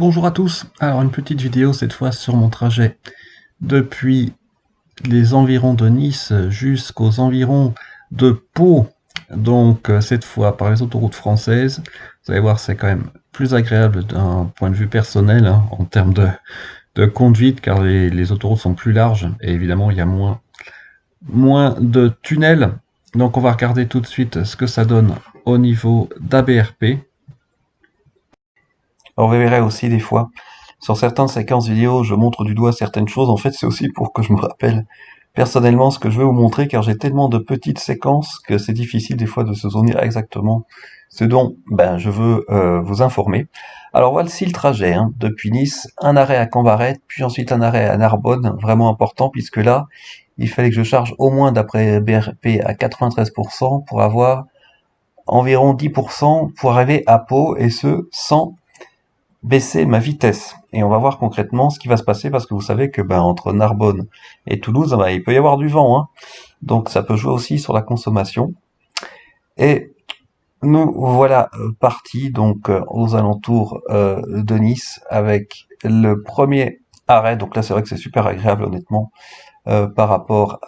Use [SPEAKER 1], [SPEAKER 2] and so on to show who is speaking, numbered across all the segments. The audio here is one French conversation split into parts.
[SPEAKER 1] Bonjour à tous, alors une petite vidéo cette fois sur mon trajet depuis les environs de Nice jusqu'aux environs de Pau, donc cette fois par les autoroutes françaises. Vous allez voir, c'est quand même plus agréable d'un point de vue personnel hein, en termes de conduite, car les autoroutes sont plus larges et évidemment il y a moins de tunnels. Donc on va regarder tout de suite ce que ça donne au niveau d'ABRP. Alors vous verrez aussi des fois, sur certaines séquences vidéo, je montre du doigt certaines choses. En fait, c'est aussi pour que je me rappelle personnellement ce que je veux vous montrer, car j'ai tellement de petites séquences que c'est difficile des fois de se souvenir exactement ce dont je veux vous informer. Alors voici le trajet, hein, depuis Nice, un arrêt à Cambarette, puis ensuite un arrêt à Narbonne, vraiment important, puisque là, il fallait que je charge au moins d'après BRP à 93% pour avoir environ 10% pour arriver à Pau, et ce, sans baisser ma vitesse. Et on va voir concrètement ce qui va se passer, parce que vous savez que entre Narbonne et Toulouse, il peut y avoir du vent, hein. Donc ça peut jouer aussi sur la consommation. Et nous voilà partis donc aux alentours de Nice avec le premier arrêt. Donc là c'est vrai que c'est super agréable honnêtement par rapport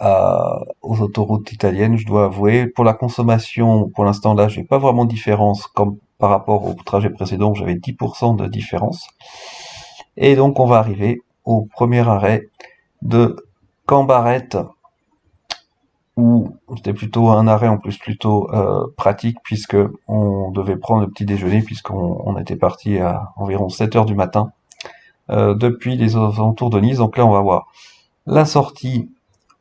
[SPEAKER 1] aux autoroutes italiennes, je dois avouer. Pour la consommation, pour l'instant là, j'ai pas vraiment de différence comme par rapport au trajet précédent où j'avais 10% de différence. Et donc on va arriver au premier arrêt de Cambarette, où c'était plutôt un arrêt en plus plutôt pratique, puisque on devait prendre le petit déjeuner, puisqu'on était parti à environ 7 heures du matin depuis les alentours de Nice. Donc là on va voir la sortie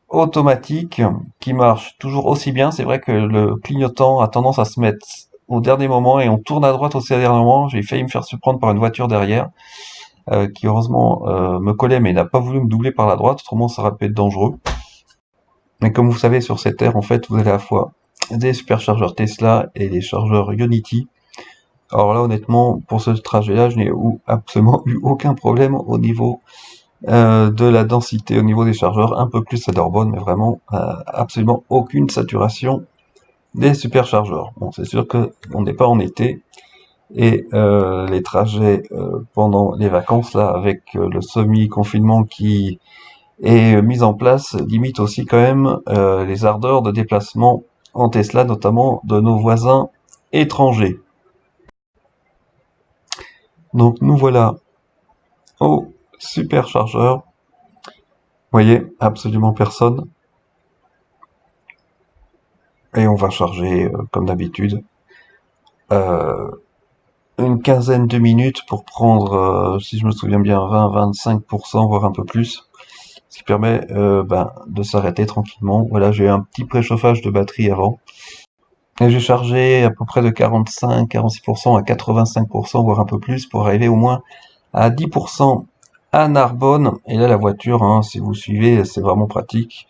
[SPEAKER 1] automatique qui marche toujours aussi bien. C'est vrai que le clignotant a tendance à se mettre au dernier moment et on tourne à droite aussi au dernier moment. J'ai failli me faire surprendre par une voiture derrière qui heureusement me collait mais n'a pas voulu me doubler par la droite, autrement ça aurait pu être dangereux. Mais comme vous savez, sur cette aire, en fait, vous avez à la fois des superchargeurs Tesla et des chargeurs Ionity. Alors là, honnêtement, pour ce trajet-là, je n'ai absolument eu aucun problème au niveau de la densité, au niveau des chargeurs, un peu plus à Dortmund, mais vraiment absolument aucune saturation des superchargeurs. Bon, c'est sûr que on n'est pas en été, et les trajets pendant les vacances, là, avec le semi-confinement qui est mis en place, limite aussi quand même les ardeurs de déplacement en Tesla, notamment de nos voisins étrangers. Donc nous voilà au superchargeur. Vous voyez, absolument personne. Et on va charger comme d'habitude une quinzaine de minutes pour prendre, si je me souviens bien, 20-25%, voire un peu plus, ce qui permet de s'arrêter tranquillement. Voilà, j'ai un petit préchauffage de batterie avant. Et j'ai chargé à peu près de 45-46% à 85%, voire un peu plus, pour arriver au moins à 10% à Narbonne. Et là, la voiture, hein, si vous suivez, c'est vraiment pratique,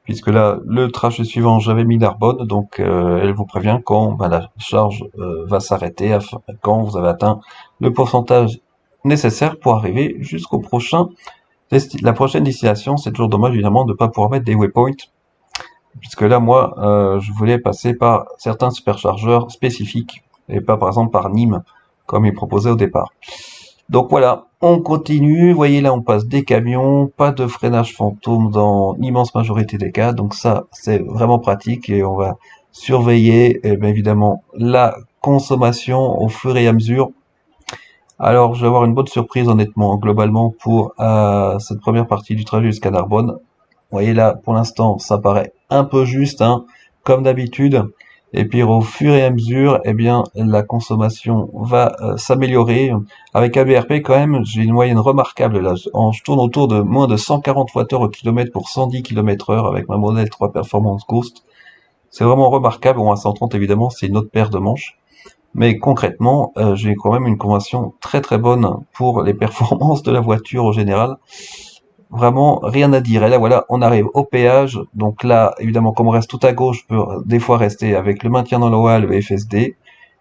[SPEAKER 1] puisque là, le trajet suivant, j'avais mis Narbonne, donc elle vous prévient quand la charge va s'arrêter, quand vous avez atteint le pourcentage nécessaire pour arriver jusqu'au la prochaine destination. C'est toujours dommage, évidemment, de ne pas pouvoir mettre des waypoints, puisque là, moi, je voulais passer par certains superchargeurs spécifiques, et pas par exemple par Nîmes, comme il proposait au départ. Donc voilà, on continue. Vous voyez là, on passe des camions, pas de freinage fantôme dans l'immense majorité des cas, donc ça, c'est vraiment pratique, et on va surveiller, bien évidemment, la consommation au fur et à mesure. Alors, je vais avoir une bonne surprise, honnêtement, globalement, pour cette première partie du trajet jusqu'à Narbonne. Vous voyez là, pour l'instant, ça paraît un peu juste, hein, comme d'habitude. Et puis au fur et à mesure, eh bien, la consommation va s'améliorer. Avec ABRP, quand même, j'ai une moyenne remarquable là. Je tourne autour de moins de 140 Wh au kilomètre pour 110 km/h avec ma Model 3 Performance Ghost. C'est vraiment remarquable. Bon, à 130 évidemment, c'est une autre paire de manches. Mais concrètement, j'ai quand même une convention très très bonne pour les performances de la voiture au général. Vraiment rien à dire. Et là voilà, on arrive au péage. Donc là, évidemment, comme on reste tout à gauche, je peux des fois rester avec le maintien dans la voie, le FSD.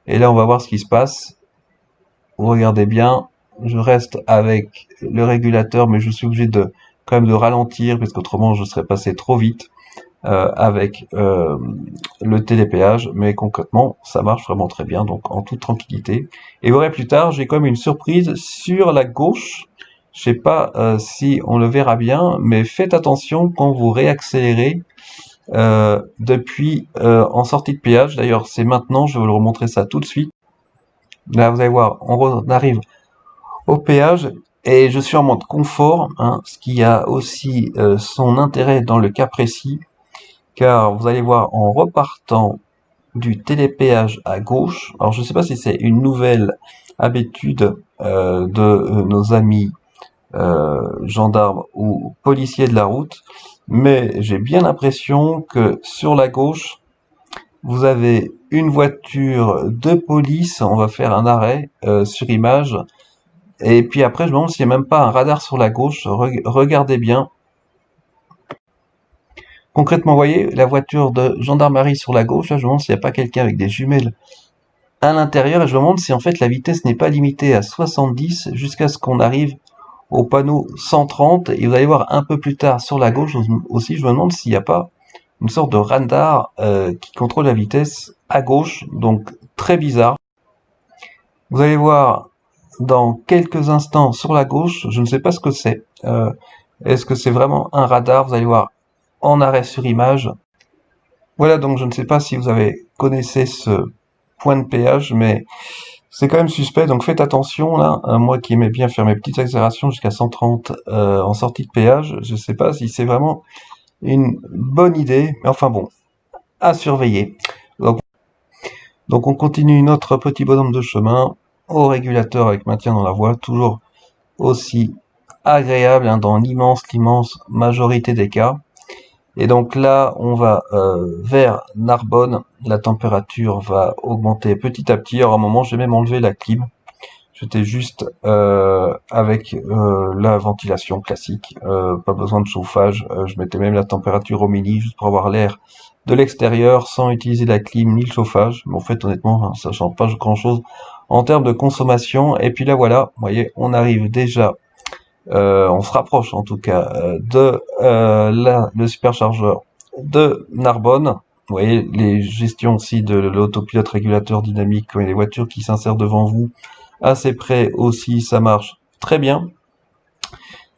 [SPEAKER 1] Et là, on va voir ce qui se passe. Vous regardez bien, je reste avec le régulateur, mais je suis obligé de quand même de ralentir, parce qu'autrement je serais passé trop vite. avec le télépéage, mais concrètement ça marche vraiment très bien, donc en toute tranquillité. Et vous verrez plus tard, j'ai comme une surprise sur la gauche. Je sais pas si on le verra bien, mais faites attention quand vous réaccélérez depuis en sortie de péage. D'ailleurs c'est maintenant, je vais vous remontrer ça tout de suite. Là vous allez voir, on arrive au péage et je suis en mode confort, hein, ce qui a aussi son intérêt dans le cas précis, car vous allez voir en repartant du télépéage à gauche, alors je ne sais pas si c'est une nouvelle habitude de nos amis gendarmes ou policiers de la route, mais j'ai bien l'impression que sur la gauche, vous avez une voiture de police, on va faire un arrêt sur image, et puis après je me demande s'il n'y a même pas un radar sur la gauche. Regardez bien. Concrètement, vous voyez la voiture de gendarmerie sur la gauche, là je me demande s'il n'y a pas quelqu'un avec des jumelles à l'intérieur, et je me demande si en fait la vitesse n'est pas limitée à 70 jusqu'à ce qu'on arrive au panneau 130, et vous allez voir un peu plus tard sur la gauche aussi, je me demande s'il n'y a pas une sorte de radar qui contrôle la vitesse à gauche, donc très bizarre. Vous allez voir dans quelques instants sur la gauche, je ne sais pas ce que c'est. Est-ce que c'est vraiment un radar? Vous allez voir en arrêt sur image. Voilà, donc je ne sais pas si vous connaissez ce point de péage, mais c'est quand même suspect, donc faites attention là. Moi qui aimais bien faire mes petites accélérations jusqu'à 130 en sortie de péage, je ne sais pas si c'est vraiment une bonne idée, mais enfin bon, à surveiller. Donc on continue notre petit bonhomme de chemin au régulateur avec maintien dans la voie, toujours aussi agréable hein, dans l'immense majorité des cas. Et donc là, on va vers Narbonne. La température va augmenter petit à petit. Alors à un moment, j'ai même enlevé la clim. J'étais juste avec la ventilation classique, pas besoin de chauffage. Je mettais même la température au mini juste pour avoir l'air de l'extérieur sans utiliser la clim ni le chauffage. Mais en fait, honnêtement, ça change pas grand-chose en termes de consommation. Et puis là, voilà, vous voyez, on arrive déjà, on se rapproche en tout cas de le superchargeur de Narbonne. Vous voyez les gestions aussi de l'autopilote régulateur dynamique quand il y a des voitures qui s'insèrent devant vous assez près aussi, ça marche très bien.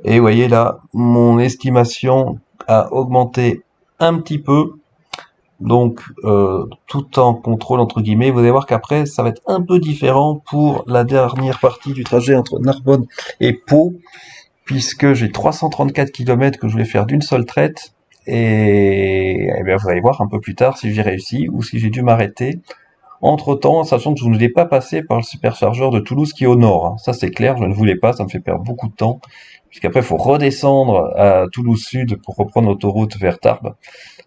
[SPEAKER 1] Et vous voyez là, mon estimation a augmenté un petit peu, donc tout en contrôle entre guillemets. Vous allez voir qu'après ça va être un peu différent pour la dernière partie du trajet entre Narbonne et Pau, puisque j'ai 334 km que je voulais faire d'une seule traite, et, bien vous allez voir un peu plus tard si j'ai réussi ou si j'ai dû m'arrêter entre-temps, sachant que je ne voulais pas passer par le superchargeur de Toulouse qui est au nord. Hein. Ça c'est clair, je ne voulais pas, ça me fait perdre beaucoup de temps, puisqu'après il faut redescendre à Toulouse Sud pour reprendre l'autoroute vers Tarbes.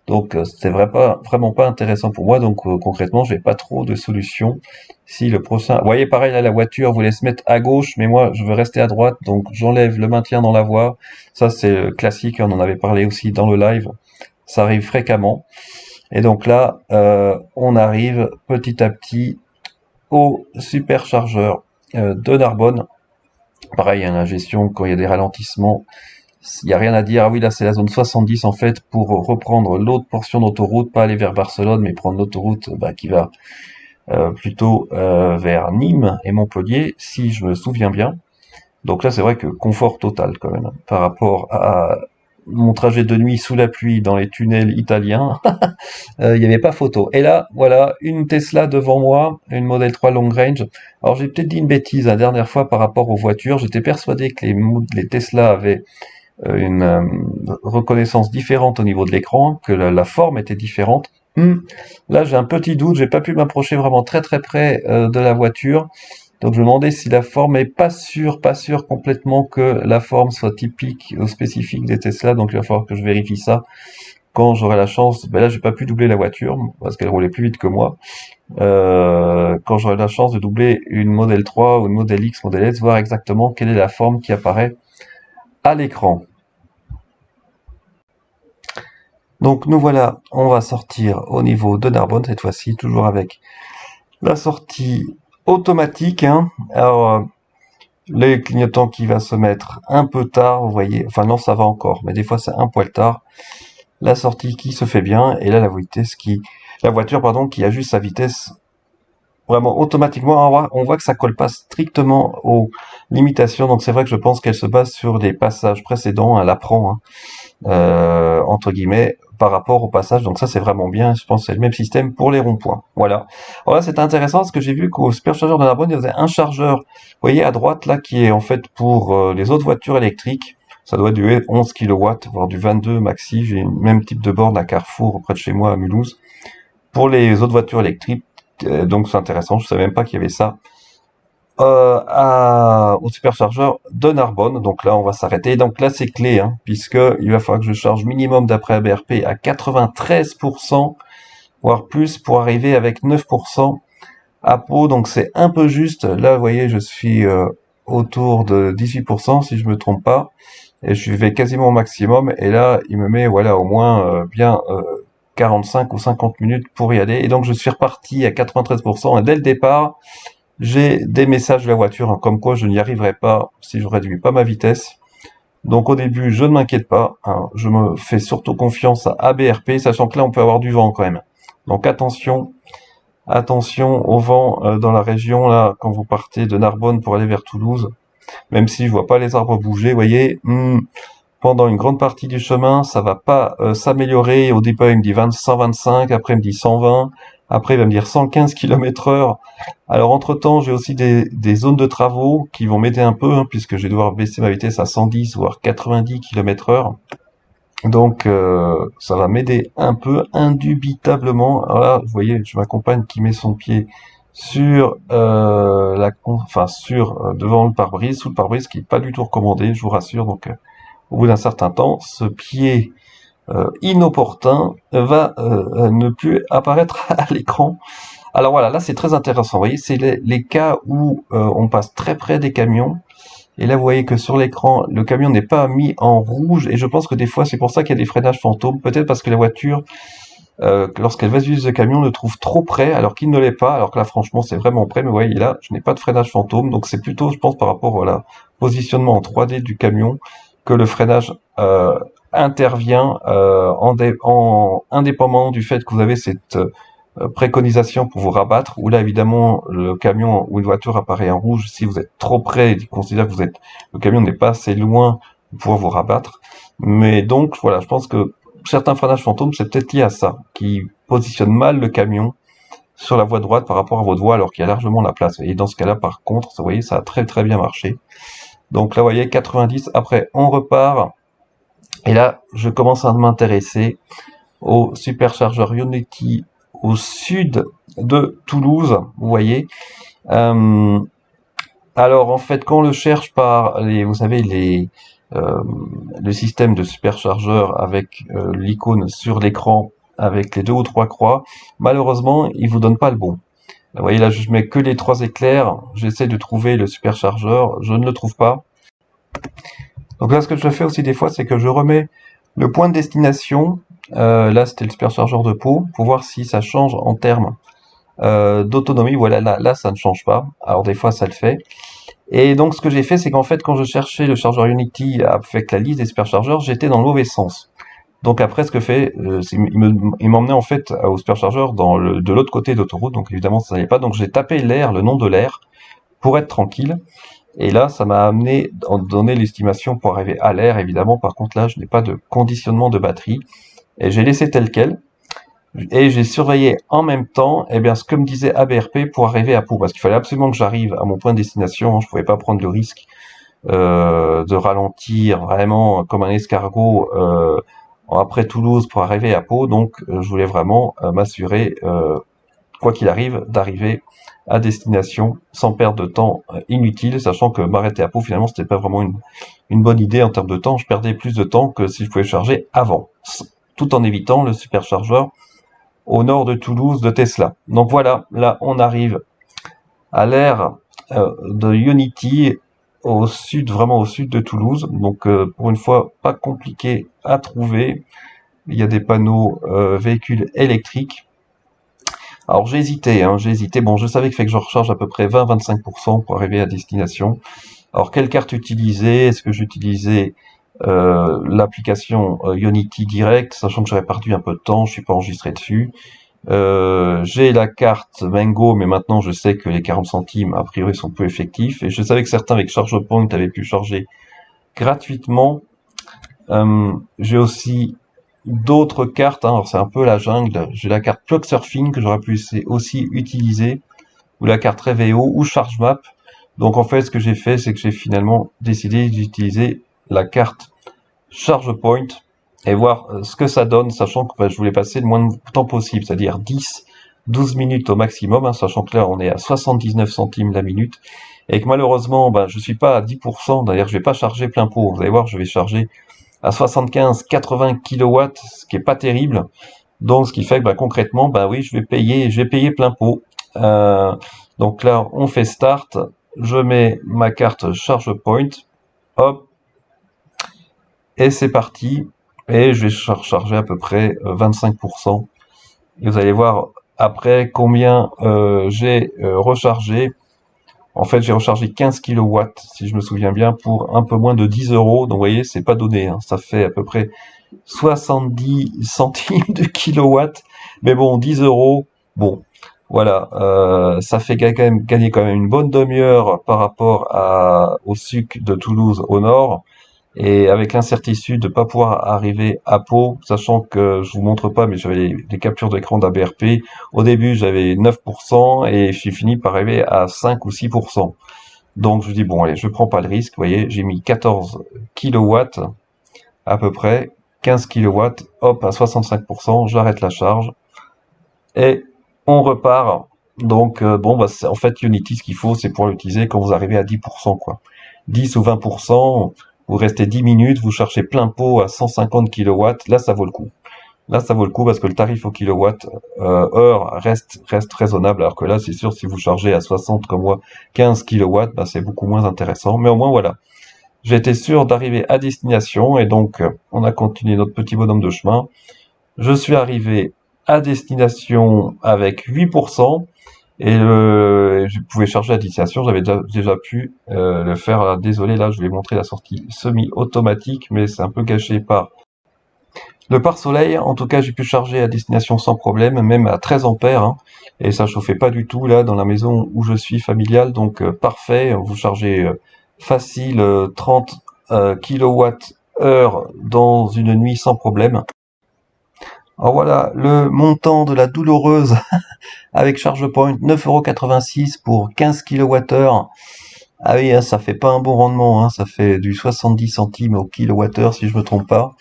[SPEAKER 1] Donc c'était vraiment pas intéressant pour moi, donc concrètement j'ai pas trop de solutions. Si le prochain... Vous voyez pareil là, la voiture voulait se mettre à gauche, mais moi je veux rester à droite, donc j'enlève le maintien dans la voie. Ça c'est classique, on en avait parlé aussi dans le live, ça arrive fréquemment. Et donc là, on arrive petit à petit au superchargeur de Narbonne. Pareil, hein, la gestion, quand il y a des ralentissements, il n'y a rien à dire. Ah oui, là c'est la zone 70 en fait, pour reprendre l'autre portion d'autoroute, pas aller vers Barcelone, mais prendre l'autoroute qui va plutôt vers Nîmes et Montpellier, si je me souviens bien. Donc là c'est vrai que confort total quand même, hein, par rapport à mon trajet de nuit sous la pluie dans les tunnels italiens. Il n'y avait pas photo. Et là, voilà, une Tesla devant moi, une Model 3 Long Range. Alors j'ai peut-être dit une bêtise la dernière fois par rapport aux voitures. J'étais persuadé que les Tesla avaient une reconnaissance différente au niveau de l'écran, que la forme était différente. Là, j'ai un petit doute. J'ai pas pu m'approcher vraiment très très près de la voiture. Donc je me demandais si la forme est pas sûr complètement que la forme soit typique ou spécifique des Tesla. Donc il va falloir que je vérifie ça quand j'aurai la chance. Ben là, j'ai pas pu doubler la voiture parce qu'elle roulait plus vite que moi. Quand j'aurai la chance de doubler une Model 3 ou une Model X, Model S, voir exactement quelle est la forme qui apparaît à l'écran. Donc nous voilà, on va sortir au niveau de Narbonne cette fois-ci, toujours avec la sortie automatique. Hein. Alors le clignotant qui va se mettre un peu tard, vous voyez, enfin non ça va encore, mais des fois c'est un poil tard. la sortie qui se fait bien, et là la voiture pardon, qui ajuste sa vitesse vraiment automatiquement. On voit que ça colle pas strictement aux limitations, donc c'est vrai que je pense qu'elle se base sur les passages précédents, elle apprend, hein, entre guillemets, par rapport au passage. Donc ça c'est vraiment bien. Je pense que c'est le même système pour les ronds-points. Voilà. Alors là c'était intéressant parce que j'ai vu qu'au superchargeur de Narbonne il y avait un chargeur. Vous voyez à droite là qui est en fait pour les autres voitures électriques. Ça doit être du 11 kW, voire du 22 maxi. J'ai le même type de borne à Carrefour près de chez moi à Mulhouse. Pour les autres voitures électriques, donc c'est intéressant. Je savais même pas qu'il y avait ça au superchargeur de Narbonne. Donc là, on va s'arrêter. Donc là, c'est clé, hein, puisque il va falloir que je charge minimum d'après ABRP à 93%, voire plus, pour arriver avec 9% à Pau. Donc c'est un peu juste. Là, vous voyez, je suis autour de 18%, si je me trompe pas. Et je vais quasiment au maximum. Et là, il me met, voilà, au moins bien 45 ou 50 minutes pour y aller. Et donc, je suis reparti à 93%. Et dès le départ, j'ai des messages de la voiture, hein, comme quoi je n'y arriverai pas si je réduis pas ma vitesse. Donc au début, je ne m'inquiète pas, hein, je me fais surtout confiance à ABRP, sachant que là, on peut avoir du vent quand même. Donc attention, attention au vent dans la région, là, quand vous partez de Narbonne pour aller vers Toulouse. Même si je vois pas les arbres bouger, vous voyez, pendant une grande partie du chemin, ça va pas s'améliorer. Au départ, il me dit 125, après il me dit 120, après il va me dire 115 km/h. Alors entre-temps, j'ai aussi des zones de travaux qui vont m'aider un peu, hein, puisque je vais devoir baisser ma vitesse à 110, voire 90 km/h. Donc ça va m'aider un peu, indubitablement. Alors là, vous voyez, je m'accompagne qui met son pied sur devant le pare-brise, sous le pare-brise, qui est pas du tout recommandé, je vous rassure. Donc au bout d'un certain temps, ce pied inopportun va ne plus apparaître à l'écran. Alors voilà, là c'est très intéressant. Vous voyez, c'est les cas où on passe très près des camions. Et là, vous voyez que sur l'écran, le camion n'est pas mis en rouge. Et je pense que des fois, c'est pour ça qu'il y a des freinages fantômes. Peut-être parce que la voiture, lorsqu'elle va utiliser le camion, le trouve trop près, alors qu'il ne l'est pas. Alors que là, franchement, c'est vraiment près. Mais vous voyez, là, je n'ai pas de freinage fantôme. Donc c'est plutôt, je pense, par rapport à la positionnement en 3D du camion, que le freinage intervient indépendamment du fait que vous avez cette préconisation pour vous rabattre, où là évidemment le camion ou une voiture apparaît en rouge si vous êtes trop près, il considère que le camion n'est pas assez loin pour pouvoir vous rabattre. Mais donc voilà, je pense que certains freinages fantômes, c'est peut-être lié à ça, qui positionne mal le camion sur la voie droite par rapport à votre voie alors qu'il y a largement la place. Et dans ce cas-là, par contre, vous voyez, ça a très très bien marché. Donc là, vous voyez, 90, après on repart. Et là, je commence à m'intéresser au superchargeur Ionity au sud de Toulouse, vous voyez. Alors en fait, quand on le cherche par vous savez, le système de superchargeur avec l'icône sur l'écran avec les 2 ou 3 croix, malheureusement, il vous donne pas le bon. Vous voyez là, je mets que les 3 éclairs, j'essaie de trouver le superchargeur, je ne le trouve pas. Donc là, ce que je fais aussi des fois, c'est que je remets le point de destination. Là, c'était le superchargeur de Pau, pour voir si ça change en termes d'autonomie. Voilà, là, ça ne change pas. Alors des fois, ça le fait. Et donc, ce que j'ai fait, c'est qu'en fait, quand je cherchais le chargeur Ionity avec la liste des superchargeurs, j'étais dans le mauvais sens. Donc après, ce que fait, il m'emmenait en fait au superchargeur de l'autre côté d'autoroute. Donc évidemment, ça n'allait pas. Donc j'ai tapé l'air, le nom de l'air, pour être tranquille. Et là, ça m'a amené à donner l'estimation pour arriver à l'air, évidemment. Par contre, là, je n'ai pas de conditionnement de batterie. Et j'ai laissé tel quel. Et j'ai surveillé en même temps, eh bien, ce que me disait ABRP pour arriver à Pau. Parce qu'il fallait absolument que j'arrive à mon point de destination. Je pouvais pas prendre le risque de ralentir vraiment comme un escargot après Toulouse pour arriver à Pau. Donc, je voulais vraiment m'assurer, quoi qu'il arrive, d'arriver à destination sans perdre de temps inutile, sachant que m'arrêter à Pau, finalement, c'était pas vraiment une bonne idée en termes de temps. Je perdais plus de temps que si je pouvais charger avant, tout en évitant le superchargeur au nord de Toulouse de Tesla. Donc voilà, là, on arrive à l'ère de Ionity, au sud, vraiment au sud de Toulouse. Donc pour une fois, pas compliqué à trouver. Il y a des panneaux véhicules électriques. Alors j'ai hésité. Bon, je savais qu'il fallait que je recharge à peu près 20-25% pour arriver à destination. Alors quelle carte utiliser? Est-ce que j'utilisais l'application Ionity Direct, sachant que j'aurais perdu un peu de temps, je suis pas enregistré dessus. J'ai la carte Mango, mais maintenant je sais que les 40 centimes a priori sont peu effectifs, et je savais que certains avec ChargePoint avaient pu charger gratuitement. J'ai aussi d'autres cartes, hein, alors c'est un peu la jungle. J'ai la carte Clock Surfing que j'aurais pu aussi utiliser, ou la carte Reveo, ou ChargeMap. Donc en fait, ce que j'ai fait, c'est que j'ai finalement décidé d'utiliser la carte ChargePoint et voir ce que ça donne, sachant que je voulais passer le moins de temps possible, c'est-à-dire 12 minutes au maximum, hein, sachant que là on est à 79 centimes la minute, et que malheureusement je suis pas à 10%, d'ailleurs je vais pas charger plein pot, vous allez voir, je vais charger à 75-80 kilowatts, ce qui est pas terrible, donc ce qui fait que concrètement, oui, je vais payer plein pot. Euh, donc là on fait start, je mets ma carte ChargePoint, hop, et c'est parti. Et je vais charger à peu près 25%. Et vous allez voir après combien j'ai rechargé. En fait, j'ai rechargé 15 kilowatts, si je me souviens bien, pour un peu moins de 10 euros. Donc, vous voyez, c'est pas donné, hein. Ça fait à peu près 70 centimes de kilowatt. Mais bon, 10 euros, bon, voilà, ça fait gagner quand même une bonne demi-heure par rapport au SUC de Toulouse au nord. Et avec l'incertitude de pas pouvoir arriver à Pau, sachant que je vous montre pas, mais j'avais les captures d'écran d'ABRP. Au début, j'avais 9% et je suis fini par arriver à 5 ou 6%. Donc je dis bon, allez, je prends pas le risque. Vous voyez, j'ai mis 14 kilowatts à peu près, 15 kilowatts, hop, à 65%, j'arrête la charge et on repart. Donc c'est en fait Unity, ce qu'il faut, c'est pour l'utiliser quand vous arrivez à 10%, quoi. 10 ou 20%, vous restez 10 minutes, vous cherchez plein pot à 150 kilowatts, là ça vaut le coup. Là ça vaut le coup parce que le tarif au kilowatt heure reste raisonnable, alors que là c'est sûr, si vous chargez à 60 comme moi, 15 kilowatts, c'est beaucoup moins intéressant. Mais au moins voilà, j'étais sûr d'arriver à destination et donc on a continué notre petit bonhomme de chemin. Je suis arrivé à destination avec 8%. Et je pouvais charger à destination, j'avais déjà pu le faire. Là, désolé, là, je vais montrer la sortie semi-automatique, mais c'est un peu caché par le pare-soleil. En tout cas, j'ai pu charger à destination sans problème, même à 13 ampères, hein, et ça chauffait pas du tout là dans la maison où je suis familiale, donc parfait. Vous chargez facile 30 kilowatts heure dans une nuit sans problème. Alors voilà, le montant de la douloureuse avec ChargePoint, 9,86 € pour 15 kWh. Ah oui, hein, ça fait pas un bon rendement, hein, ça fait du 70 centimes au kilowattheure si je me trompe pas.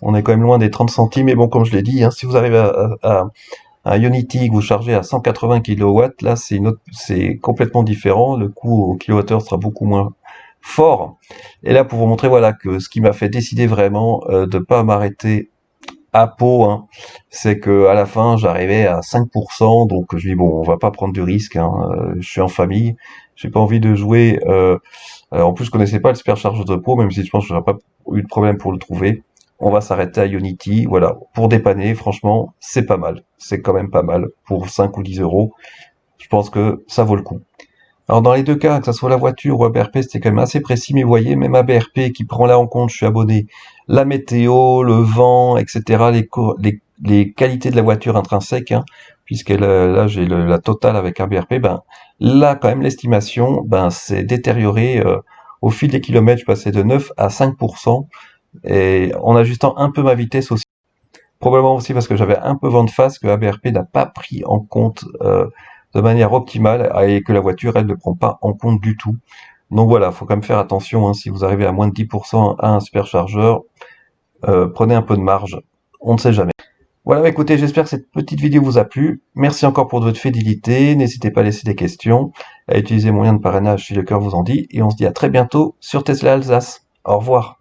[SPEAKER 1] On est quand même loin des 30 centimes, mais bon, comme je l'ai dit, hein, si vous arrivez à Ionity que vous chargez à 180 kW, là c'est complètement différent, le coût au kilowattheure sera beaucoup moins fort. Et là pour vous montrer voilà que ce qui m'a fait décider vraiment de pas m'arrêter à Pau, hein, c'est que à la fin j'arrivais à 5%, donc je dis bon, on va pas prendre du risque, hein, je suis en famille, j'ai pas envie de jouer. En plus je connaissais pas le superchargeur de Pau, même si je pense que j'aurais pas eu de problème pour le trouver. On va s'arrêter à Unity, voilà, pour dépanner. Franchement, c'est pas mal, c'est quand même pas mal pour 5 ou 10 euros. Je pense que ça vaut le coup. Alors dans les deux cas, que ce soit la voiture ou ABRP, c'était quand même assez précis, mais vous voyez, même ABRP qui prend là en compte, je suis abonné, la météo, le vent, etc., les qualités de la voiture intrinsèque, hein, puisque là j'ai la totale avec ABRP, là quand même l'estimation, c'est détérioré au fil des kilomètres, je passais de 9 à 5%, et en ajustant un peu ma vitesse aussi. Probablement aussi parce que j'avais un peu vent de face, que ABRP n'a pas pris en compte de manière optimale et que la voiture, elle, ne prend pas en compte du tout. Donc voilà, faut quand même faire attention, hein, si vous arrivez à moins de 10% à un superchargeur, prenez un peu de marge, on ne sait jamais. Voilà, écoutez, j'espère que cette petite vidéo vous a plu. Merci encore pour votre fidélité. N'hésitez pas à laisser des questions, à utiliser mon lien de parrainage si le cœur vous en dit. Et on se dit à très bientôt sur Tesla Alsace. Au revoir.